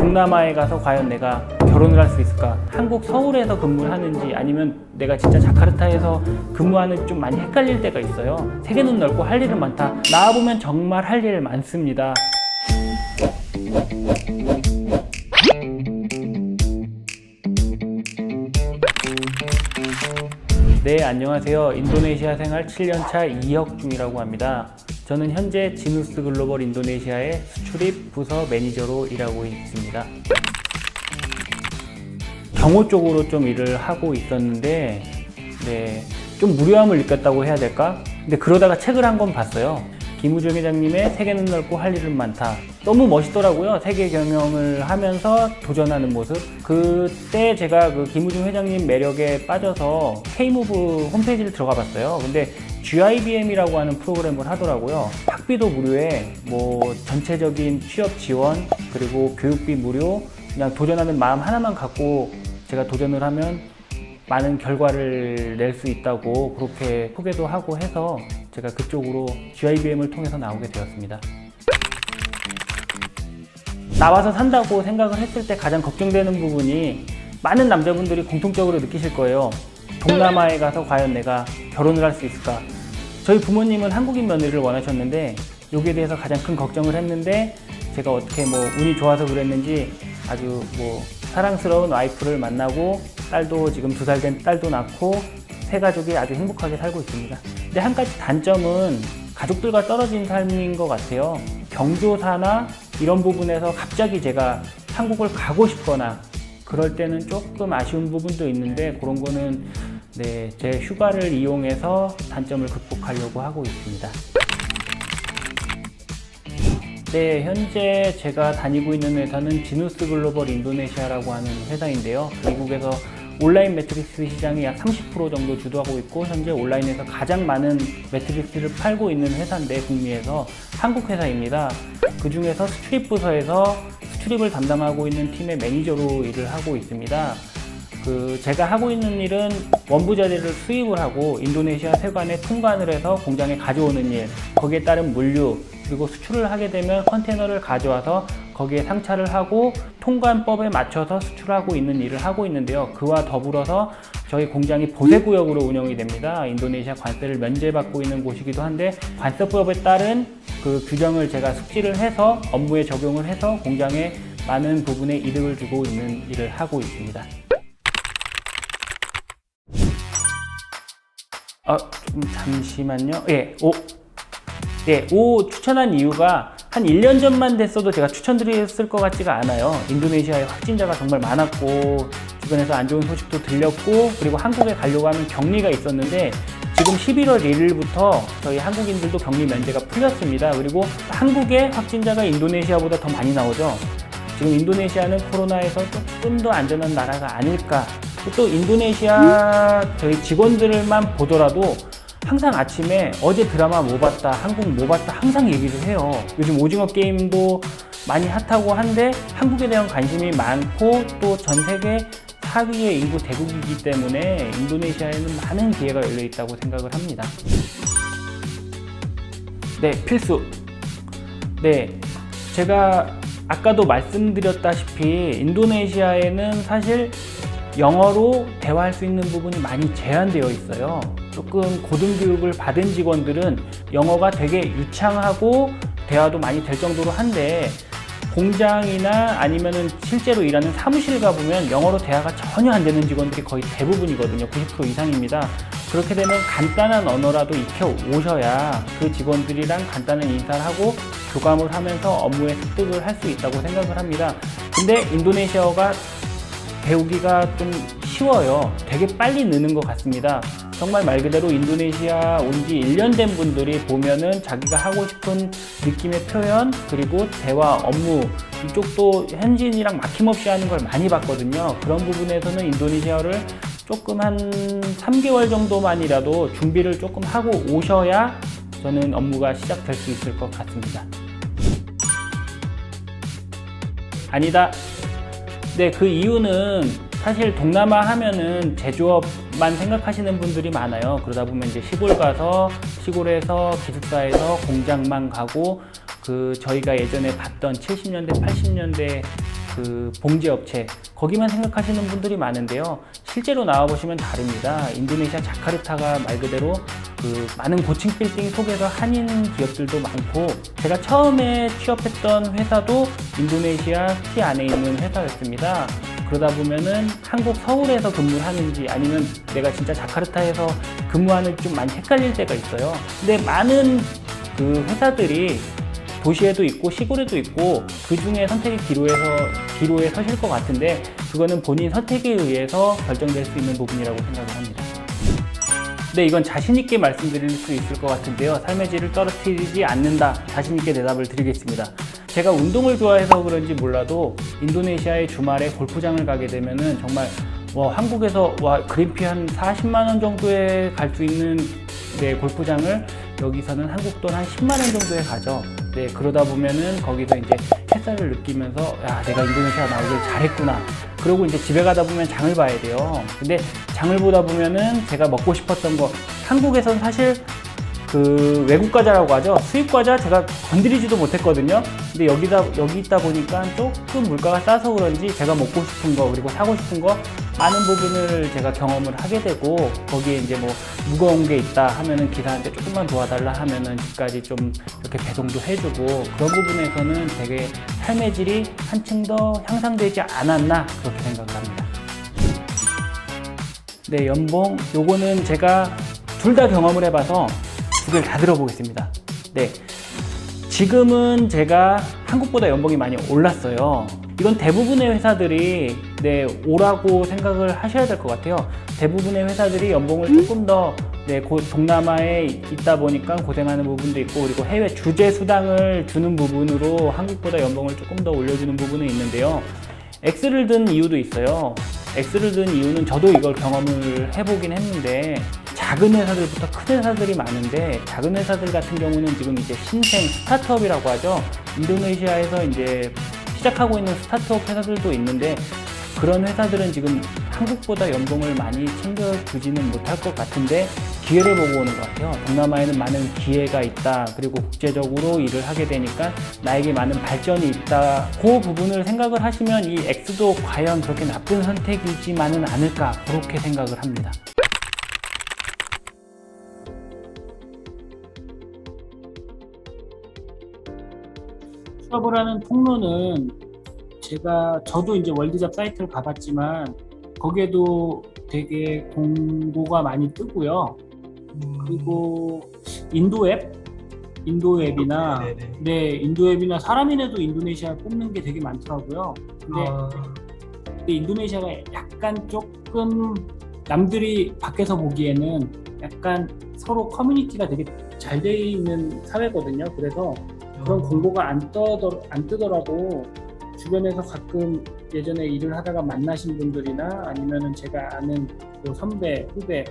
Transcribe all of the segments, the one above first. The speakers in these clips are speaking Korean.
동남아에 가서 과연 내가 결혼을 할 수 있을까? 한국 서울에서 근무를 하는지 아니면 내가 진짜 자카르타에서 근무하는지 좀 많이 헷갈릴 때가 있어요. 세계는 넓고 할 일은 많다. 나와보면 정말 할 일 많습니다. 네, 안녕하세요. 인도네시아 생활 7년차 이혁중이라고 합니다. 저는 현재 지누스 글로벌 인도네시아의 수출입 부서 매니저로 일하고 있습니다. 경호 쪽으로 좀 일을 하고 있었는데 좀 무료함을 느꼈다고 해야 될까? 근데 그러다가 책을 한 권 봤어요. 김우중 회장님의 세계는 넓고 할 일은 많다. 너무 멋있더라고요. 세계 경영을 하면서 도전하는 모습. 그때 제가 그 김우중 회장님 매력에 빠져서 K무브 홈페이지를 들어가 봤어요. 근데 GIBM이라고 하는 프로그램을 하더라고요. 학비도 무료에 뭐 전체적인 취업 지원 그리고 교육비 무료, 그냥 도전하는 마음 하나만 갖고 제가 도전을 하면 많은 결과를 낼 수 있다고 그렇게 소개도 하고 해서 제가 그쪽으로 GIBM을 통해서 나오게 되었습니다. 나와서 산다고 생각을 했을 때 가장 걱정되는 부분이 많은 남자분들이 공통적으로 느끼실 거예요. 동남아에 가서 과연 내가 결혼을 할 수 있을까? 저희 부모님은 한국인 며느리를 원하셨는데 여기에 대해서 가장 큰 걱정을 했는데 제가 어떻게 운이 좋아서 그랬는지 아주 사랑스러운 와이프를 만나고 딸도 지금 2살 된 딸도 낳고 세 가족이 아주 행복하게 살고 있습니다. 근데 한 가지 단점은 가족들과 떨어진 삶인 것 같아요. 경조사나 이런 부분에서 갑자기 제가 한국을 가고 싶거나 그럴 때는 조금 아쉬운 부분도 있는데 그런 거는 제 휴가를 이용해서 단점을 극복하려고 하고 있습니다. 네, 현재 제가 다니고 있는 회사는 지누스 글로벌 인도네시아라고 하는 회사인데요. 미국에서 온라인 매트릭스 시장이 약 30% 정도 주도하고 있고 현재 온라인에서 가장 많은 매트릭스를 팔고 있는 회사인데 북미에서 한국 회사입니다. 그 중에서 수출입 부서에서 수출입을 담당하고 있는 팀의 매니저로 일을 하고 있습니다. 제가 하고 있는 일은 원부 자재를 수입을 하고 인도네시아 세관에 통관을 해서 공장에 가져오는 일, 거기에 따른 물류, 그리고 수출을 하게 되면 컨테이너를 가져와서 거기에 상차를 하고 통관법에 맞춰서 수출하고 있는 일을 하고 있는데요. 그와 더불어서 저희 공장이 보세구역으로 운영이 됩니다. 인도네시아 관세를 면제받고 있는 곳이기도 한데 관세법에 따른 그 규정을 제가 숙지를 해서 업무에 적용을 해서 공장에 많은 부분에 이득을 주고 있는 일을 하고 있습니다. 좀 잠시만요. 추천한 이유가 한 1년 전만 됐어도 제가 추천드렸을 것 같지가 않아요. 인도네시아에 확진자가 정말 많았고 주변에서 안 좋은 소식도 들렸고 그리고 한국에 가려고 하는 격리가 있었는데 지금 11월 1일부터 저희 한국인들도 격리 면제가 풀렸습니다. 그리고 한국의 확진자가 인도네시아보다 더 많이 나오죠. 지금 인도네시아는 코로나에서 조금 더 안전한 나라가 아닐까. 또 인도네시아 저희 직원들만 보더라도 항상 아침에 어제 드라마 뭐 봤다, 한국 뭐 봤다 항상 얘기를 해요. 요즘 오징어 게임도 많이 핫하고 한데 한국에 대한 관심이 많고 또 전 세계 4위의 인구 대국이기 때문에 인도네시아에는 많은 기회가 열려 있다고 생각을 합니다. 네, 필수. 네, 제가 아까도 말씀드렸다시피 인도네시아에는 사실 영어로 대화할 수 있는 부분이 많이 제한되어 있어요. 조금 고등교육을 받은 직원들은 영어가 되게 유창하고 대화도 많이 될 정도로 한데 공장이나 아니면은 실제로 일하는 사무실 가보면 영어로 대화가 전혀 안 되는 직원들이 거의 대부분이거든요. 90% 이상입니다. 그렇게 되면 간단한 언어라도 익혀 오셔야 그 직원들이랑 간단한 인사를 하고 교감을 하면서 업무에 습득을 할 수 있다고 생각을 합니다. 근데 인도네시아어가 배우기가 좀 쉬워요. 되게 빨리 느는 것 같습니다. 정말 말 그대로 인도네시아 온 지 1년 된 분들이 보면은 자기가 하고 싶은 느낌의 표현 그리고 대화, 업무 이쪽도 현지인이랑 막힘없이 하는 걸 많이 봤거든요. 그런 부분에서는 인도네시아를 조금 한 3개월 정도만이라도 준비를 조금 하고 오셔야 저는 업무가 시작될 수 있을 것 같습니다. 아니다. 네, 그 이유는 사실 동남아 하면은 제조업만 생각하시는 분들이 많아요. 그러다 보면 이제 시골 가서 시골에서 기숙사에서 공장만 가고 저희가 예전에 봤던 70년대, 80년대 그 봉제 업체 거기만 생각하시는 분들이 많은데요. 실제로 나와보시면 다릅니다. 인도네시아 자카르타가 말 그대로 그 많은 고층 빌딩 속에서 한인 기업들도 많고, 제가 처음에 취업했던 회사도 인도네시아 시티 안에 있는 회사였습니다. 그러다 보면은 한국 서울에서 근무를 하는지 아니면 내가 진짜 자카르타에서 근무하는지 좀 많이 헷갈릴 때가 있어요. 근데 많은 그 회사들이 도시에도 있고 시골에도 있고 그 중에 선택의 기로에 서실 것 같은데, 그거는 본인 선택에 의해서 결정될 수 있는 부분이라고 생각을 합니다. 네, 이건 자신있게 말씀드릴 수 있을 것 같은데요. 삶의 질을 떨어뜨리지 않는다, 자신있게 대답을 드리겠습니다. 제가 운동을 좋아해서 그런지 몰라도 인도네시아의 주말에 골프장을 가게 되면은 정말 한국에서 그린피 한 40만 원 정도에 갈 수 있는 골프장을 여기서는 한국 돈 한 10만 원 정도에 가죠. 네, 그러다 보면은 거기서 이제 햇살을 느끼면서 야, 내가 인도네시아 나오길 잘했구나. 그러고 이제 집에 가다 보면 장을 봐야 돼요. 근데 장을 보다 보면은 제가 먹고 싶었던 거, 한국에서는 사실 그 외국 과자라고 하죠. 수입 과자 제가 건드리지도 못했거든요. 근데 여기 있다 보니까 조금 물가가 싸서 그런지 제가 먹고 싶은 거 그리고 사고 싶은 거 많은 부분을 제가 경험을 하게 되고, 거기에 이제 뭐 무거운 게 있다 하면은 기사한테 조금만 도와달라 하면은 집까지 좀 이렇게 배송도 해주고, 그런 부분에서는 되게 삶의 질이 한층 더 향상되지 않았나 그렇게 생각을 합니다. 네, 연봉 요거는 제가 둘 다 경험을 해봐서 두 개를 다 들어보겠습니다. 네, 지금은 제가 한국보다 연봉이 많이 올랐어요. 이건 대부분의 회사들이 오라고 생각을 하셔야 될 것 같아요. 대부분의 회사들이 연봉을 조금 더 동남아에 있다 보니까 고생하는 부분도 있고, 그리고 해외 주재 수당을 주는 부분으로 한국보다 연봉을 조금 더 올려주는 부분은 있는데요. X를 든 이유도 있어요. X를 든 이유는 저도 이걸 경험을 해보긴 했는데, 작은 회사들부터 큰 회사들이 많은데, 작은 회사들 같은 경우는 지금 이제 신생 스타트업이라고 하죠. 인도네시아에서 이제 시작하고 있는 스타트업 회사들도 있는데, 그런 회사들은 지금 한국보다 연봉을 많이 챙겨주지는 못할 것 같은데 기회를 보고 오는 것 같아요. 동남아에는 많은 기회가 있다. 그리고 국제적으로 일을 하게 되니까 나에게 많은 발전이 있다. 그 부분을 생각을 하시면 이 X도 과연 그렇게 나쁜 선택이지만은 않을까, 그렇게 생각을 합니다. 취업을 하는 통로는 저도 이제 월드잡 사이트를 가봤지만 거기에도 되게 공고가 많이 뜨고요. 그리고 인도앱이나 인도앱이나 사람인에도 인도네시아를 뽑는 게 되게 많더라고요. 근데 인도네시아가 약간 조금 남들이 밖에서 보기에는 약간 서로 커뮤니티가 되게 잘 돼 있는 사회거든요. 그래서 그런 공고가 안 뜨더라도 주변에서 가끔 예전에 일을 하다가 만나신 분들이나 아니면은 제가 아는 뭐 선배, 후배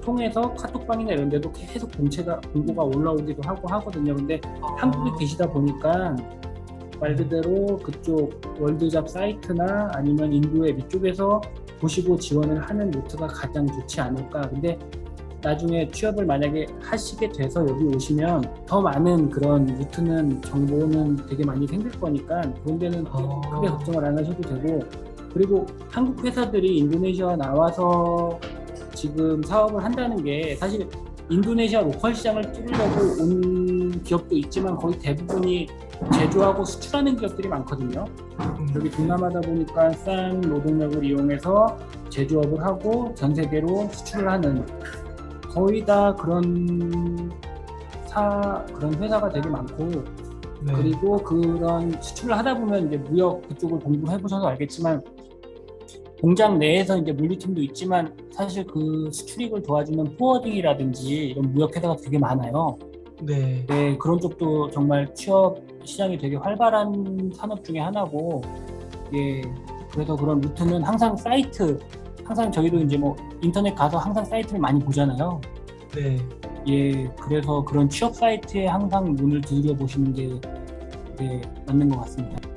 통해서 카톡방이나 이런 데도 계속 공고가 올라오기도 하고 하거든요. 근데 한국에 계시다 보니까 말 그대로 그쪽 월드잡 사이트나 아니면 인도앱 이쪽에서 보시고 지원을 하는 루트가 가장 좋지 않을까. 근데 나중에 취업을 만약에 하시게 돼서 여기 오시면 더 많은 그런 루트는 정보는 되게 많이 생길 거니까 그런 데는 크게 걱정을 안 하셔도 되고, 그리고 한국 회사들이 인도네시아 나와서 지금 사업을 한다는 게 사실 인도네시아 로컬 시장을 뚫으려고 온 기업도 있지만 거의 대부분이 제조하고 수출하는 기업들이 많거든요. 여기 동남아다 보니까 싼 노동력을 이용해서 제조업을 하고 전 세계로 수출을 하는, 거의 다 그런 회사가 되게 많고, 그리고 그런 수출을 하다 보면 이제 무역 그쪽을 공부해 보셔서 알겠지만 공장 내에서 이제 물류팀도 있지만 사실 그 수출입을 도와주는 포워딩이라든지 이런 무역 회사가 되게 많아요. 네, 그런 쪽도 정말 취업 시장이 되게 활발한 산업 중에 하나고, 그래서 그런 루트는 항상 저희도 이제 뭐 인터넷 가서 항상 사이트를 많이 보잖아요. 그래서 그런 취업 사이트에 항상 문을 두드려 보시는 게 맞는 것 같습니다.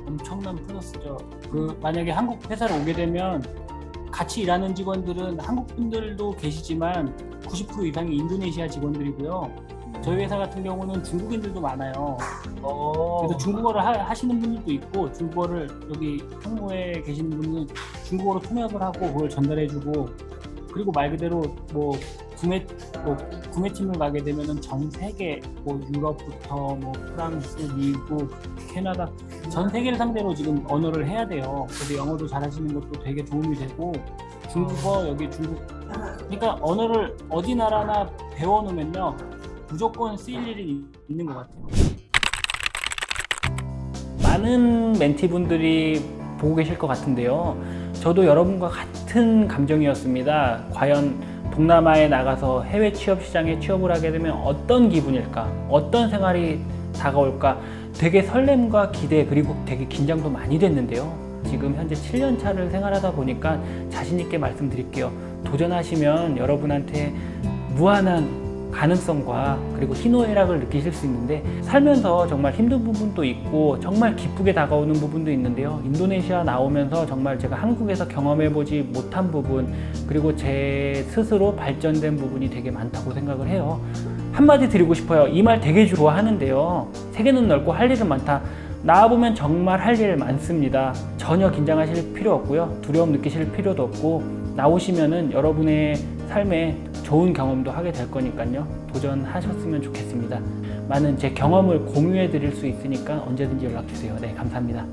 엄청난 플러스죠. 만약에 한국 회사를 오게 되면 같이 일하는 직원들은 한국 분들도 계시지만 90% 이상이 인도네시아 직원들이고요. 저희 회사 같은 경우는 중국인들도 많아요. 어. 그래서 중국어를 하시는 분들도 있고 중국어를 여기 상무에 계시는 분은 중국어로 통역을 하고 그걸 전달해주고 그리고 말 그대로 뭐 구매팀을 가게 되면은 전 세계 뭐 유럽부터 뭐 프랑스, 미국, 캐나다 전 세계를 상대로 지금 언어를 해야 돼요. 그래서 영어도 잘하시는 것도 되게 도움이 되고 중국어 여기 중국 그러니까 언어를 어디 나라나 배워놓으면요 무조건 쓰일 일이 있는 것 같아요. 많은 멘티분들이 보고 계실 것 같은데요. 저도 여러분과 같은 감정이었습니다. 과연 동남아에 나가서 해외 취업 시장에 취업을 하게 되면 어떤 기분일까? 어떤 생활이 다가올까? 되게 설렘과 기대 그리고 되게 긴장도 많이 됐는데요. 지금 현재 7년 차를 생활하다 보니까 자신 있게 말씀드릴게요. 도전하시면 여러분한테 무한한 가능성과 그리고 희노애락을 느끼실 수 있는데 살면서 정말 힘든 부분도 있고 정말 기쁘게 다가오는 부분도 있는데요. 인도네시아 나오면서 정말 제가 한국에서 경험해보지 못한 부분 그리고 제 스스로 발전된 부분이 되게 많다고 생각을 해요. 한마디 드리고 싶어요. 이 말 되게 좋아하는데요. 세계는 넓고 할 일은 많다. 나와보면 정말 할 일 많습니다. 전혀 긴장하실 필요 없고요. 두려움 느끼실 필요도 없고 나오시면은 여러분의 삶에 좋은 경험도 하게 될 거니까요. 도전하셨으면 좋겠습니다. 많은 제 경험을 공유해 드릴 수 있으니까 언제든지 연락 주세요. 네, 감사합니다.